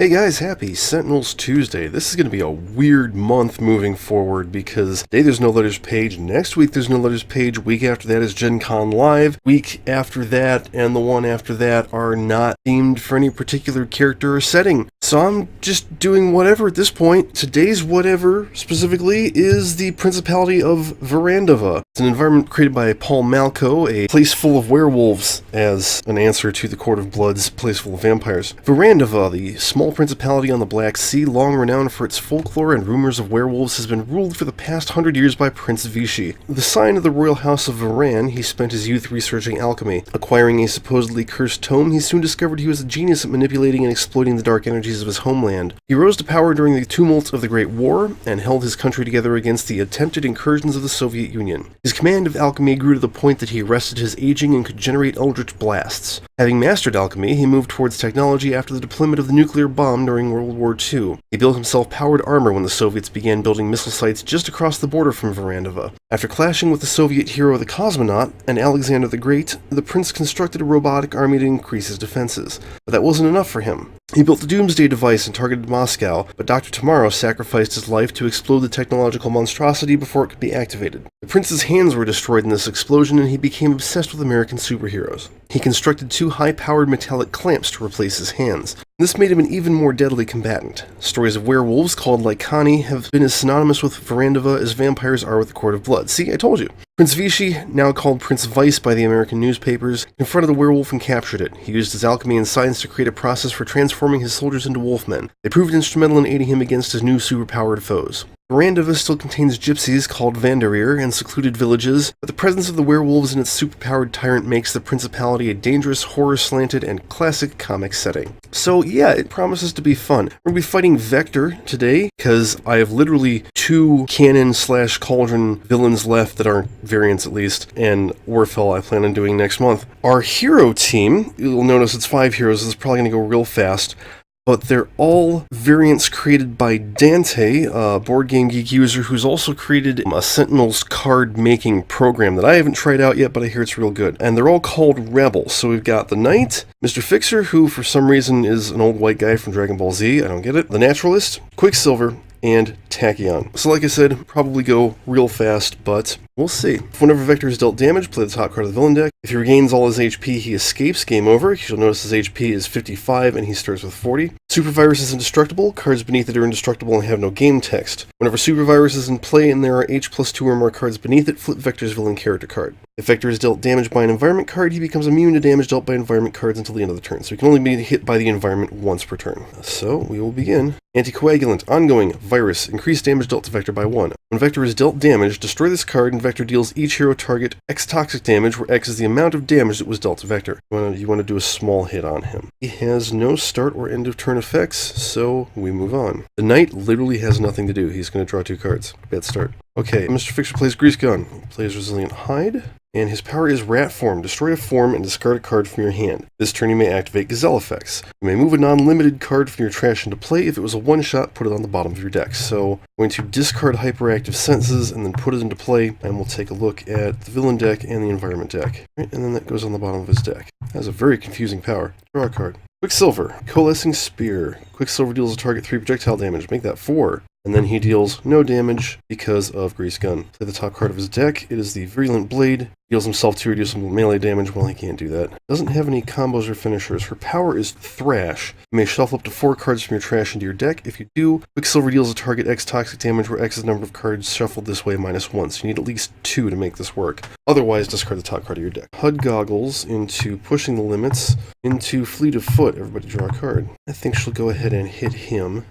Hey guys, happy Sentinels Tuesday. This is going to be a weird month moving forward because today there's no letters page, next week there's no letters page, week after that is Gencon Live, week after that and the one after that are not themed for any particular character or setting. So I'm just doing whatever at this point. Today's whatever specifically is the Principality of Varandova. It's an environment created by Paul Malco, a place full of werewolves as an answer to the Court of Blood's place full of vampires. Varandova, the small principality on the Black Sea, long renowned for its folklore and rumors of werewolves, has been ruled for the past 100 years by Prince Vichy. The sign of the royal house of Varan, he spent his youth researching alchemy. Acquiring a supposedly cursed tome, he soon discovered he was a genius at manipulating and exploiting the dark energies of his homeland. He rose to power during the tumult of the Great War, and held his country together against the attempted incursions of the Soviet Union. His command of alchemy grew to the point that he arrested his aging and could generate eldritch blasts. Having mastered alchemy, he moved towards technology after the deployment of the nuclear bomb during World War II. He built himself powered armor when the Soviets began building missile sites just across the border from Varandova. After clashing with the Soviet hero the Cosmonaut and Alexander the Great, the prince constructed a robotic army to increase his defenses. But that wasn't enough for him. He built the Doomsday device and targeted Moscow, but Dr. Tomorrow sacrificed his life to explode the technological monstrosity before it could be activated. The prince's hands were destroyed in this explosion, and he became obsessed with American superheroes. He constructed two high-powered metallic clamps to replace his hands. This made him an even more deadly combatant. Stories of werewolves called Lycani have been as synonymous with Varandova as vampires are with the Court of Blood. See, I told you. Prince Vichy, now called Prince Vice by the American newspapers, confronted the werewolf and captured it. He used his alchemy and science to create a process for transforming his soldiers into wolfmen. They proved instrumental in aiding him against his new superpowered foes. Varandova still contains gypsies called Vanderir and secluded villages, but the presence of the werewolves and its superpowered tyrant makes the Principality a dangerous, horror-slanted, and classic comic setting. So yeah, it promises to be fun. We're going to be fighting Vector today, because I have literally two canon/cauldron villains left that aren't variants at least, and Orfel I plan on doing next month. Our hero team, you'll notice it's 5 heroes, it's probably going to go real fast. But they're all variants created by Dante, a Board Game Geek user who's also created a Sentinels card making program that I haven't tried out yet, but I hear it's real good. And they're all called Rebels. So we've got the Knight, Mr. Fixer, who for some reason is an old white guy from Dragon Ball Z, I don't get it, the Naturalist, Quicksilver, and Tachyon. So like I said, probably go real fast, but we'll see. Whenever Vector is dealt damage, play the top card of the villain deck. If he regains all his HP, he escapes. Game over. You'll notice his HP is 55 and he starts with 40. Super Virus is indestructible. Cards beneath it are indestructible and have no game text. Whenever Super Virus is in play and there are H+2 or more cards beneath it, flip Vector's villain character card. If Vector is dealt damage by an environment card, he becomes immune to damage dealt by environment cards until the end of the turn. So he can only be hit by the environment once per turn. So we will begin. Anticoagulant, ongoing, virus, increased damage dealt to Vector by 1. When Vector is dealt damage, destroy this card and Vector deals each hero target X toxic damage, where X is the amount of damage that was dealt to Vector. You want to do a small hit on him. He has no start or end of turn effects, so we move on. The Knight literally has nothing to do. He's going to draw 2 cards. Bad start. Okay, Mr. Fixer plays Grease Gun. He plays Resilient Hide. And his power is Rat Form. Destroy a form and discard a card from your hand. This turn you may activate Gazelle effects. You may move a non-limited card from your trash into play. If it was a one-shot, put it on the bottom of your deck. So I'm going to discard Hyperactive Senses and then put it into play, and we'll take a look at the villain deck and the environment deck. Right, and then that goes on the bottom of his deck. That has a very confusing power. Draw a card. Quicksilver. Coalescing Spear. Quicksilver deals a target 3 projectile damage. Make that 4. And then he deals no damage because of Grease Gun. Play the top card of his deck. It is the Virulent Blade. Deals himself 2 reducible melee damage. Well, he can't do that. Doesn't have any combos or finishers. Her power is Thrash. You may shuffle up to 4 cards from your trash into your deck. If you do, Quicksilver deals a target X toxic damage, where X is the number of cards shuffled this way -1. So you need at least 2 to make this work. Otherwise, discard the top card of your deck. HUD Goggles into Pushing the Limits into Fleet of Foot. Everybody draw a card. I think she'll go ahead and hit him.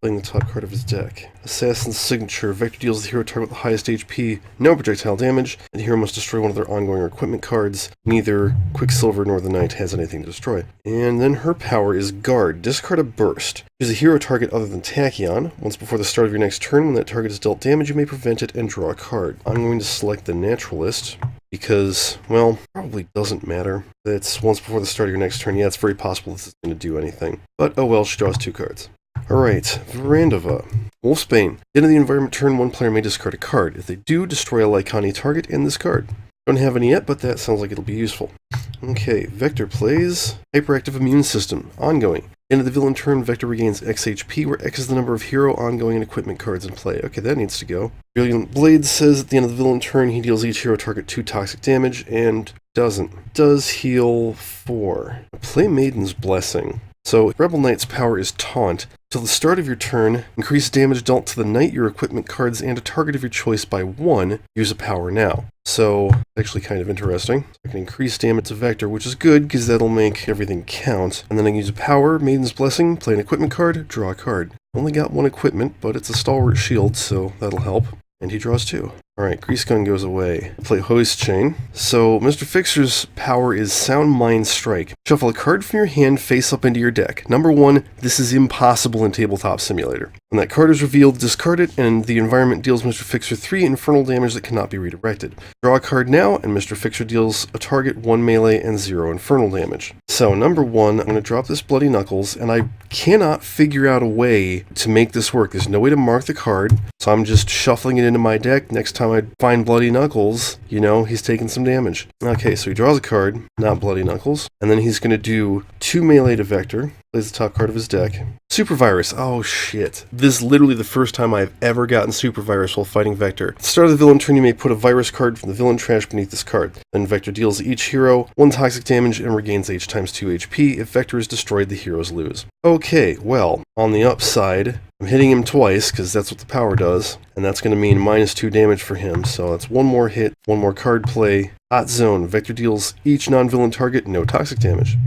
Playing the top card of his deck. Assassin's Signature. Vector deals the hero target with the highest HP, no projectile damage, and the hero must destroy one of their ongoing or equipment cards. Neither Quicksilver nor the Knight has anything to destroy. And then her power is Guard. Discard a Burst. Choose a hero target other than Tachyon. Once before the start of your next turn, when that target is dealt damage, you may prevent it and draw a card. I'm going to select the Naturalist, because, well, probably doesn't matter. That's once before the start of your next turn. Yeah, it's very possible this is going to do anything. But, oh well, she draws 2 cards. Alright, Varandova. Wolfsbane. At the end of the environment turn, one player may discard a card. If they do, destroy a Lycani target and this card. Don't have any yet, but that sounds like it'll be useful. Okay, Vector plays Hyperactive Immune System. Ongoing. End of the villain turn, Vector regains X HP, where X is the number of hero, ongoing, and equipment cards in play. Okay, that needs to go. Brilliant Blade says at the end of the villain turn, he deals each hero target 2 toxic damage, and doesn't. Does heal 4. Play Maiden's Blessing. So, Rebel Knight's power is Taunt. Till the start of your turn, increase damage dealt to the knight, your equipment cards, and a target of your choice by 1. Use a power now. So, actually kind of interesting. I can increase damage to Vector, which is good, because that'll make everything count. And then I can use a power, Maiden's Blessing, play an equipment card, draw a card. Only got 1 equipment, but it's a stalwart shield, so that'll help. And he draws 2. Alright, Grease Gun goes away. Play Hoist Chain. So, Mr. Fixer's power is Sound Mind Strike. Shuffle a card from your hand face up into your deck. Number 1, this is impossible in Tabletop Simulator. When that card is revealed, discard it, and the environment deals Mr. Fixer 3 infernal damage that cannot be redirected. Draw a card now, and Mr. Fixer deals a target 1 melee and 0 infernal damage. So, number 1, I'm going to drop this Bloody Knuckles, and I cannot figure out a way to make this work. There's no way to mark the card, so I'm just shuffling it into my deck. Next time I find Bloody Knuckles, you know, he's taking some damage. Okay, so he draws a card, not Bloody Knuckles, and then he's going to do 2 melee to Vector, plays the top card of his deck. Super Virus, oh shit. This is literally the first time I've ever gotten Super Virus while fighting Vector. At the start of the villain turn, you may put a virus card from the villain trash beneath this card. Then Vector deals each hero 1 toxic damage and regains H times 2 HP. If Vector is destroyed, the heroes lose. Okay, well, on the upside, I'm hitting him twice, because that's what the power does, and that's going to mean -2 damage for him, so that's 1 more hit, 1 more card play. Hot Zone, Vector deals each non-villain target no toxic damage.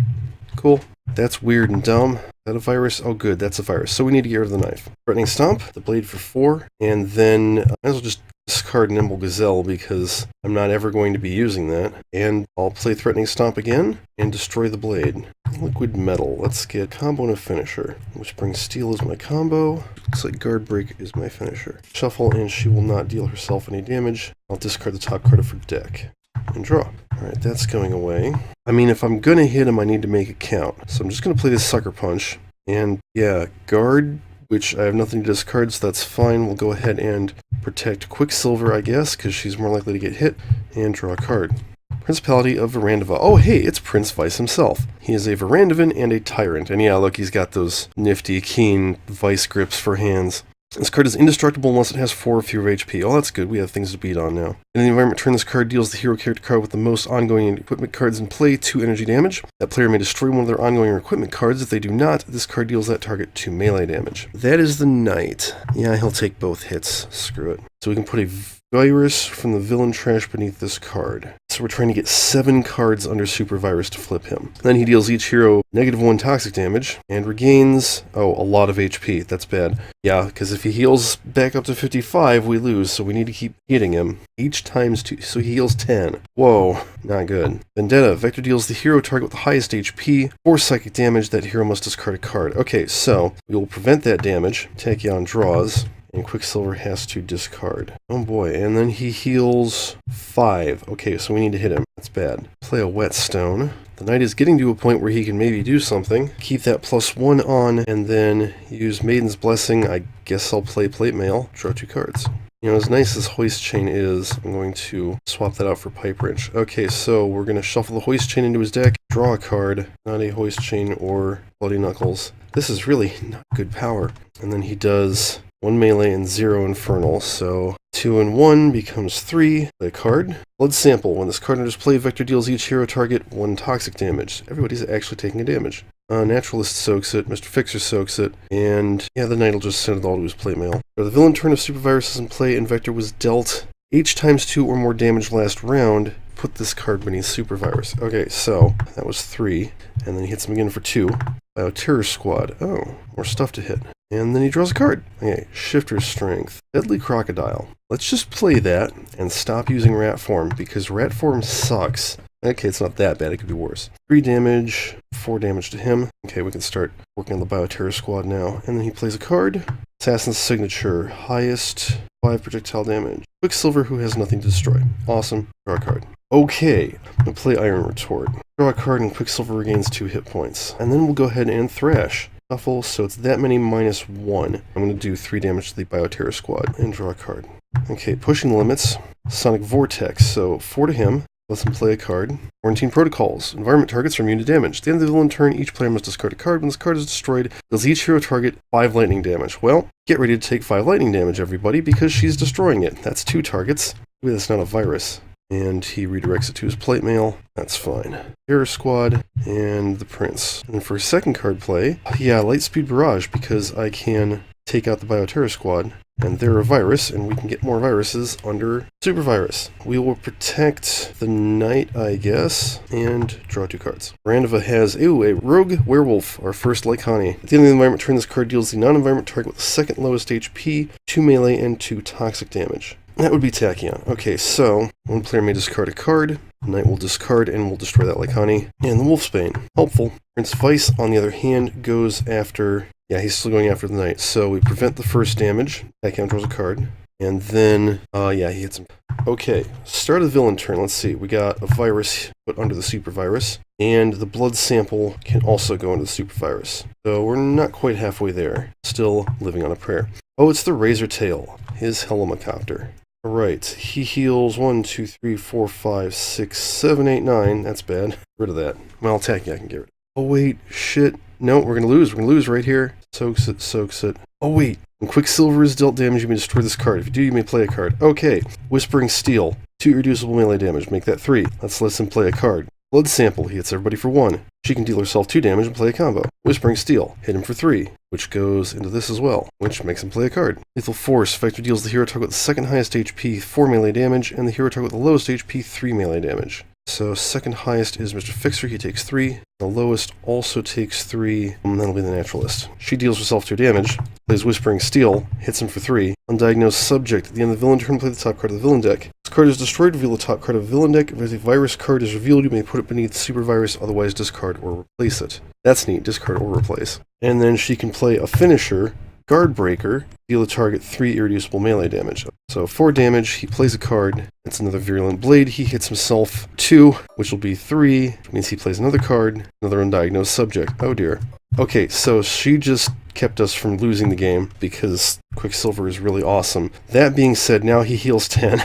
Cool. That's weird and dumb. Is that a virus? Oh good, that's a virus. So we need to get rid of the knife. Threatening Stomp, the blade for 4, and then I might as well just discard Nimble Gazelle because I'm not ever going to be using that. And I'll play Threatening Stomp again and destroy the blade. Liquid Metal, let's get combo and a finisher, which brings Steel as my combo. Looks like Guard Break is my finisher. Shuffle, and she will not deal herself any damage. I'll discard the top card of her deck. And draw. Alright, that's going away. I mean, if I'm gonna hit him, I need to make it count. So I'm just gonna play this Sucker Punch. And, yeah, Guard, which I have nothing to discard, so that's fine. We'll go ahead and protect Quicksilver, I guess, because she's more likely to get hit. And draw a card. Principality of Varandova. Oh, hey, it's Prince Vice himself. He is a Varandovan and a Tyrant. And yeah, look, he's got those nifty, keen Vice grips for hands. This card is indestructible unless it has 4 or fewer HP. Oh, that's good. We have things to beat on now. In the environment turn, this card deals the hero character card with the most ongoing equipment cards in play 2 energy damage. That player may destroy one of their ongoing equipment cards. If they do not, this card deals that target 2 melee damage. That is the Knight. Yeah, he'll take both hits. Screw it. So we can put a Virus from the villain trash beneath this card. So we're trying to get 7 cards under Super Virus to flip him. Then he deals each hero -1 toxic damage and regains, a lot of HP. That's bad. Yeah, because if he heals back up to 55, we lose, so we need to keep hitting him. Each times 2, so he heals 10. Whoa, not good. Vendetta. Vector deals the hero target with the highest HP 4 psychic damage. That hero must discard a card. Okay, so we will prevent that damage. Tachyon draws. And Quicksilver has to discard. Oh boy, and then he heals 5. Okay, so we need to hit him. That's bad. Play a Whetstone. The Knight is getting to a point where he can maybe do something. Keep that +1 on, and then use Maiden's Blessing. I guess I'll play Plate Mail. Draw 2 cards. You know, as nice as Hoist Chain is, I'm going to swap that out for Pipe Wrench. Okay, so we're going to shuffle the Hoist Chain into his deck, draw a card, not a Hoist Chain or Bloody Knuckles. This is really not good power. And then he does 1 melee and 0 infernal, so 2 and 1 becomes 3. Play a card. Blood Sample. When this card enters play, Vector deals each hero target 1 toxic damage. Everybody's actually taking a damage. Naturalist soaks it, Mr. Fixer soaks it, and yeah, the Knight will just send it all to his plate mail. The villain turn of Super Virus is in play, and Vector was dealt H times 2 or more damage last round. Put this card beneath Super Virus. Okay, so that was 3, and then he hits him again for 2. Bioterror Squad. Oh, more stuff to hit. And then he draws a card. Okay, Shifter's Strength. Deadly Crocodile. Let's just play that and stop using Rat Form, because Rat Form sucks. Okay, it's not that bad, it could be worse. 3 damage, 4 damage to him. Okay, we can start working on the Bioterror Squad now. And then he plays a card. Assassin's Signature. Highest 5 projectile damage. Quicksilver, who has nothing to destroy. Awesome. Draw a card. Okay, I'm going to play Iron Retort. Draw a card and Quicksilver regains 2 hit points. And then we'll go ahead and Thrash. Shuffle, so it's that many -1. I'm going to do 3 damage to the Bioterror Squad and draw a card. Okay, Pushing Limits. Sonic Vortex, so 4 to him. Lets him play a card. Quarantine Protocols. Environment targets are immune to damage. At the end of the villain turn, each player must discard a card. When this card is destroyed, deals each hero target 5 lightning damage. Well, get ready to take 5 lightning damage, everybody, because she's destroying it. That's 2 targets. Maybe that's not a virus. And he redirects it to his plate mail. That's fine. Terror Squad and the Prince. And for second card play, yeah, Lightspeed Barrage, because I can take out the Bioterror Squad, and they're a virus, and we can get more viruses under Super Virus. We will protect the Knight, I guess, and draw 2 cards. Varandova has, a Rogue Werewolf, our first Lycani. At the end of the environment turn, this card deals the non-environment target with the second lowest HP, 2 melee, and 2 toxic damage. That would be Tachyon. Okay, so one player may discard a card. The Knight will discard and will destroy that Lycani. And the Wolfsbane. Helpful. Prince Vice, on the other hand, goes after... Yeah, he's still going after the Knight. So we prevent the first damage. Tachyon draws a card. And then, yeah, he hits him. Okay, start of the villain turn. Let's see. We got a virus put under the super virus. And the blood sample can also go into the super virus. So we're not quite halfway there. Still living on a prayer. Oh, it's the Razor Tail. His Helicopter. Alright, he heals 1, 2, 3, 4, 5, 6, 7, 8, 9. That's bad. Get rid of that. Well, Tachyon I can get rid of it. Oh, wait. Shit. No, we're gonna lose. We're gonna lose right here. Soaks it, soaks it. Oh, wait. When Quicksilver is dealt damage, you may destroy this card. If you do, you may play a card. Okay. Whispering Steel. 2 irreducible melee damage. Make that 3. Let's let him play a card. Blood Sample. He hits everybody for 1. She can deal herself 2 damage and play a combo. Whispering Steel. Hit him for 3, which goes into this as well, which makes him play a card. Lethal Force. Effective deals the hero target with the second highest HP 4 melee damage, and the hero target with the lowest HP 3 melee damage. So second highest is Mr. Fixer, he takes 3. The lowest also takes 3, and that'll be the Naturalist. She deals herself 2 damage, plays Whispering Steel, hits him for 3. Undiagnosed Subject. At the end of the villain turn, play the top card of the villain deck. This card is destroyed, reveal the top card of the villain deck. If a virus card is revealed, you may put it beneath Super Virus, otherwise discard or replace it. That's neat, discard or replace. And then she can play a finisher, Guard Breaker, deal the target 3 irreducible melee damage. So 4 damage, he plays a card, it's another Virulent Blade, he hits himself 2, which will be 3, which means he plays another card, another Undiagnosed Subject. Oh dear. Okay, so she just kept us from losing the game, because Quicksilver is really awesome. That being said, now he heals 10.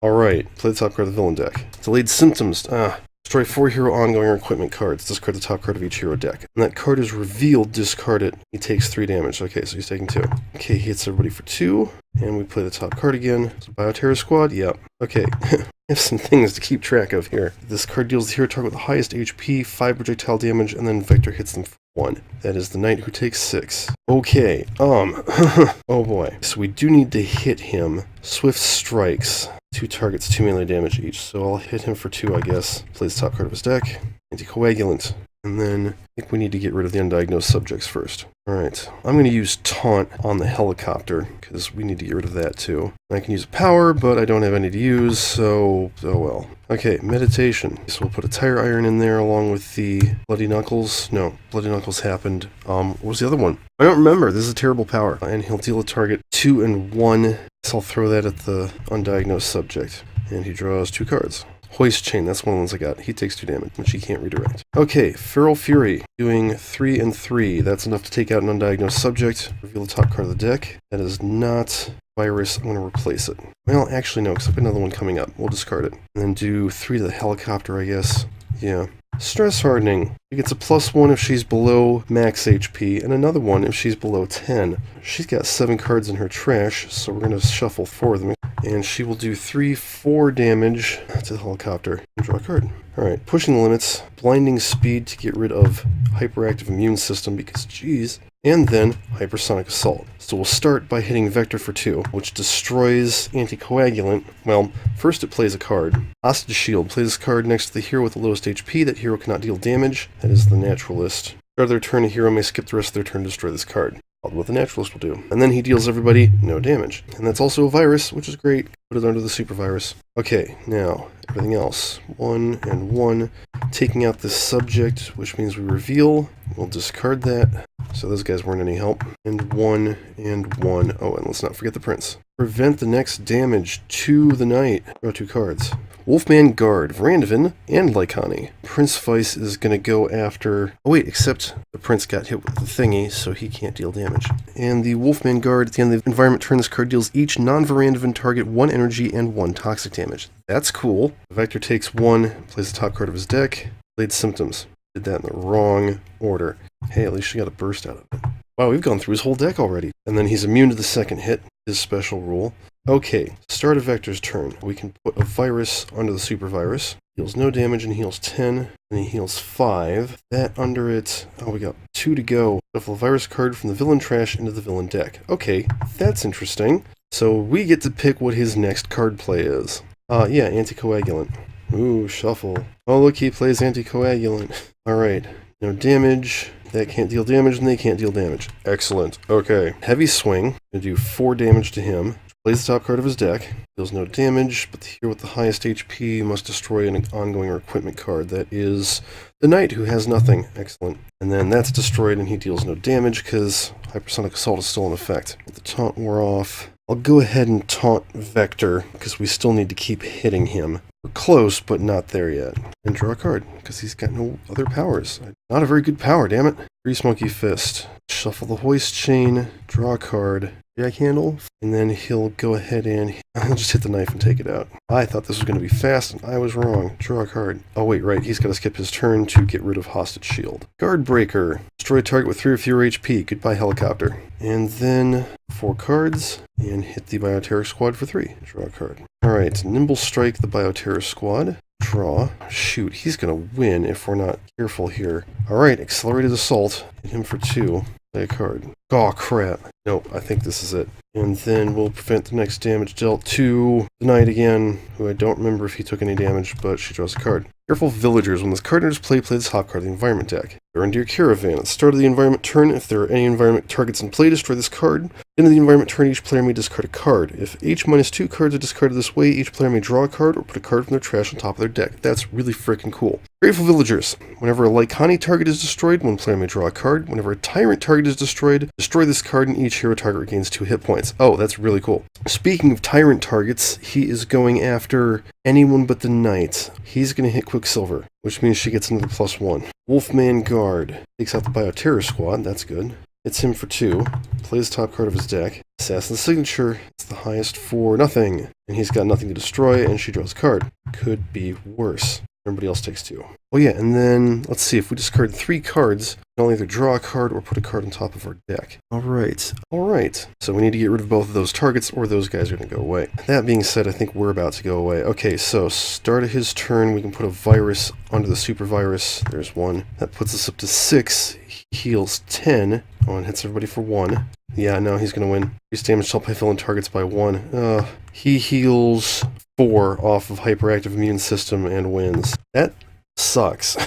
Alright, play the top card of the villain deck. Delayed Symptoms. Destroy 4 hero ongoing or equipment cards. Discard the top card of each hero deck. When that card is revealed, discard it. He takes 3 damage. Okay, so he's taking 2. Okay, he hits everybody for 2. And we play the top card again. So Bioterror Squad? Yep. Okay. I have some things to keep track of here. This card deals the hero target with the highest HP, 5 projectile damage, and then Vector hits them for 1. That is the Knight who takes 6. Okay, oh boy. So we do need to hit him. Swift Strikes. 2 targets, 2 melee damage each. So I'll hit him for 2, I guess. Plays the top card of his deck. Anticoagulant. And then I think we need to get rid of the Undiagnosed Subjects first. Alright, I'm going to use Taunt on the Helicopter, because we need to get rid of that too. I can use a power, but I don't have any to use, so oh well. Okay, Meditation. So we'll put a Tire Iron in there along with the Bloody Knuckles. No, Bloody Knuckles happened. What was the other one? I don't remember. This is a terrible power. And he'll deal a target 2 and 1. So I'll throw that at the Undiagnosed Subject. And he draws 2 cards. Hoist Chain, that's one of the ones I got. He takes 2 damage, which he can't redirect. Okay, Feral Fury, doing 3 and 3. That's enough to take out an Undiagnosed Subject. Reveal the top card of the deck. That is not Virus. I'm going to replace it. Well, actually no, because I've got another one coming up. We'll discard it. And then do 3 to the Helicopter, I guess. Yeah. Stress Hardening. She gets a +1 if she's below max HP, and another 1 if she's below 10. She's got 7 cards in her trash, so we're going to shuffle 4 of them. And she will do 4 damage to the Helicopter. And draw a card. Alright, Pushing the Limits. Blinding Speed to get rid of Hyperactive Immune System, because geez. And then Hypersonic Assault. So we'll start by hitting Vector for 2, which destroys Anticoagulant. Well, first it plays a card. Hostage Shield. Plays this card next to the hero with the lowest HP. That hero cannot deal damage. That is the Naturalist. Start of their turn, a hero may skip the rest of their turn to destroy this card. What the Naturalist will do. And then he deals everybody no damage. And that's also a virus, which is great. Put it under the super virus. Okay, now, everything else. 1 and 1. Taking out this subject, which means we reveal. We'll discard that. So those guys weren't any help. And 1 and 1. Oh, and let's not forget the Prince. Prevent the next damage to the Knight. Draw 2 cards. Wolfman Guard, Varandova, and Lycani. Prince Vice is going to go after... Oh wait, except the Prince got hit with the thingy, so he can't deal damage. And the Wolfman Guard, at the end of the environment turn, this card deals each non-Varandovan target 1 energy and 1 toxic damage. That's cool. The Vector takes 1, plays the top card of his deck, played Symptoms. Did that in the wrong order. Hey, at least she got a burst out of it. Wow, we've gone through his whole deck already. And then he's immune to the second hit, his special rule. Okay, start of Vector's turn. We can put a virus under the super virus. Heals no damage and heals 10, and he heals 5. That under it, oh, we got 2 to go. Shuffle a virus card from the villain trash into the villain deck. Okay, that's interesting. So we get to pick what his next card play is. Yeah, anticoagulant. Ooh, shuffle. Oh, look, he plays anticoagulant. Alright, no damage. That can't deal damage, and they can't deal damage. Excellent. Okay, heavy swing. Gonna do 4 damage to him. Plays the top card of his deck. Deals no damage, but the hero with the highest HP must destroy an ongoing or equipment card. That is the knight, who has nothing. Excellent. And then that's destroyed, and he deals no damage, because Hypersonic Assault is still in effect. The taunt wore off. I'll go ahead and taunt Vector, because we still need to keep hitting him. We're close, but not there yet. And draw a card, because he's got no other powers. Not a very good power, damn it. Grease Monkey Fist. Shuffle the Hoist Chain, draw a card, Jack Handle, and then he'll go ahead and he'll just hit the knife and take it out. I thought this was going to be fast, and I was wrong. Draw a card. Oh wait, right, he's got to skip his turn to get rid of Hostage Shield. Guard Breaker. Destroy a target with 3 or fewer HP. Goodbye, Helicopter. And then 4 cards, and hit the Bioterror Squad for 3. Draw a card. Alright, Nimble Strike the Bioterror Squad. Draw. Shoot, he's going to win if we're not careful here. Alright, Accelerated Assault. Hit him for 2. Play a card. Oh, crap. Nope, I think this is it. And then we'll prevent the next damage dealt to the knight again, who I don't remember if he took any damage, but she draws a card. Careful Villagers. When this card enters play, play the top card of the environment deck. They're into your caravan. At the start of the environment turn, if there are any environment targets in play, destroy this card. End of the environment turn, each player may discard a card. If H-2 cards are discarded this way, each player may draw a card or put a card from their trash on top of their deck. That's really freaking cool. Grateful Villagers. Whenever a Lycani target is destroyed, one player may draw a card. Whenever a Tyrant target is destroyed, destroy this card and each hero target regains 2 hit points. Oh, that's really cool. Speaking of Tyrant targets, he is going after anyone but the Knight. He's going to hit Quicksilver, which means she gets another +1. Wolfman Guard. Takes out the Bioterror Squad. That's good. Hits him for 2. Plays the top card of his deck. Assassin's Signature. It's the highest for nothing. And he's got nothing to destroy, and she draws a card. Could be worse. Everybody else takes 2. Oh yeah, and then, let's see, if we discard 3 cards, we can either draw a card or put a card on top of our deck. Alright. So we need to get rid of both of those targets, or those guys are going to go away. That being said, I think we're about to go away. Okay, so start of his turn, we can put a virus under the super virus. There's 1. That puts us up to 6. He heals 10. Oh, and hits everybody for 1. Yeah, no, he's going to win. Increase damage to all villain targets by 1. He heals 4 off of Hyperactive Immune System and wins. That sucks.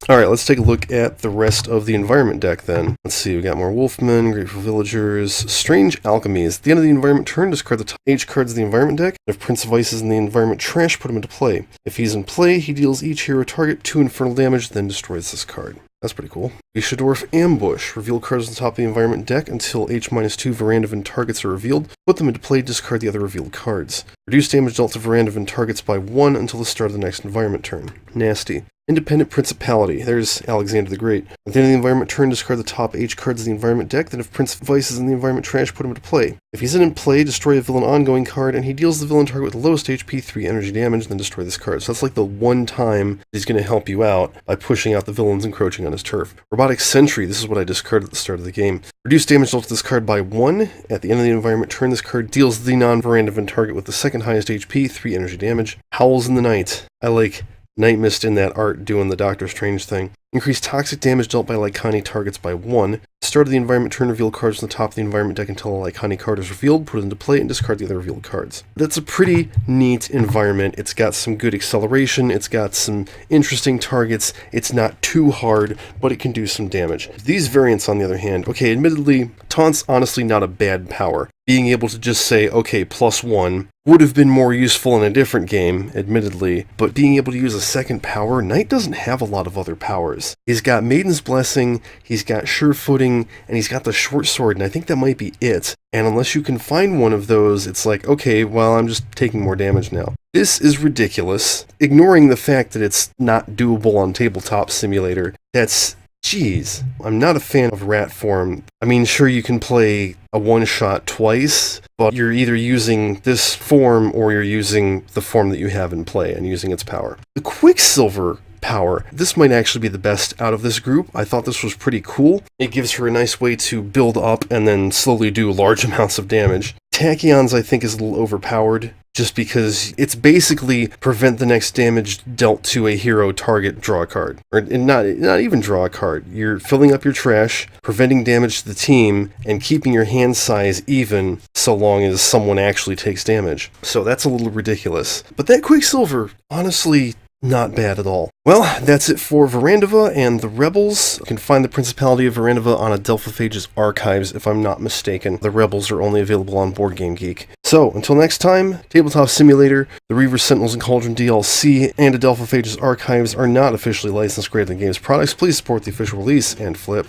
Alright, let's take a look at the rest of the environment deck then. Let's see, we got more Wolfmen, Grateful Villagers, Strange Alchemies. At the end of the environment turn, discard the top H cards of the environment deck. If Prince of Ice is in the environment trash, put him into play. If he's in play, he deals each hero target 2 infernal damage, then destroys this card. That's pretty cool. Ishadorf Ambush. Reveal cards on the top of the environment deck until H-2 Varandovan targets are revealed. Put them into play, discard the other revealed cards. Reduce damage dealt to Varandovan targets by 1 until the start of the next environment turn. Nasty. Independent Principality. There's Alexander the Great. At the end of the environment turn, discard the top H cards of the environment deck, then if Prince of Ice is in the environment trash, put him into play. If he's in play, destroy a villain ongoing card, and he deals the villain target with the lowest HP 3 energy damage, then destroy this card. So that's like the one time he's going to help you out by pushing out the villains encroaching on his turf. Robotic Sentry. This is what I discarded at the start of the game. Reduce damage dealt to this card by 1. At the end of the environment turn, this card deals the non-Varandovan target with the second highest HP, 3 energy damage. Howls in the Night. I like Night Mist in that art doing the Doctor Strange thing. Increase toxic damage dealt by Lycani targets by 1. Start of the environment turn, reveal cards on the top of the environment deck until a Lycani card is revealed, put it into play, and discard the other revealed cards. That's a pretty neat environment. It's got some good acceleration, it's got some interesting targets, it's not too hard, but it can do some damage. These variants, on the other hand, okay, admittedly, Taunt's honestly not a bad power. Being able to just say, okay, +1, would have been more useful in a different game, admittedly, but being able to use a second power, Knight doesn't have a lot of other powers. He's got Maiden's Blessing, he's got Sure Footing, and he's got the Short Sword, and I think that might be it. And unless you can find one of those, it's like, okay, well, I'm just taking more damage now. This is ridiculous. Ignoring the fact that it's not doable on Tabletop Simulator, that's Jeez, I'm not a fan of rat form. I mean, sure, you can play a one-shot twice, but you're either using this form or you're using the form that you have in play and using its power. The Quicksilver power. This might actually be the best out of this group. I thought this was pretty cool. It gives her a nice way to build up and then slowly do large amounts of damage. Tachyons, I think, is a little overpowered, just because it's basically prevent the next damage dealt to a hero target, draw a card. Or not even draw a card. You're filling up your trash, preventing damage to the team, and keeping your hand size even so long as someone actually takes damage. So that's a little ridiculous. But that Quicksilver, honestly, not bad at all. Well, that's it for Varandova and the Rebels. You can find the Principality of Varandova on Adelphophage's archives, if I'm not mistaken. The Rebels are only available on Board Game Geek. So, until next time, Tabletop Simulator, the Reaver, Sentinels, and Cauldron DLC, and Adelphophage's archives are not officially licensed Greater Than Games products. Please support the official release and flip.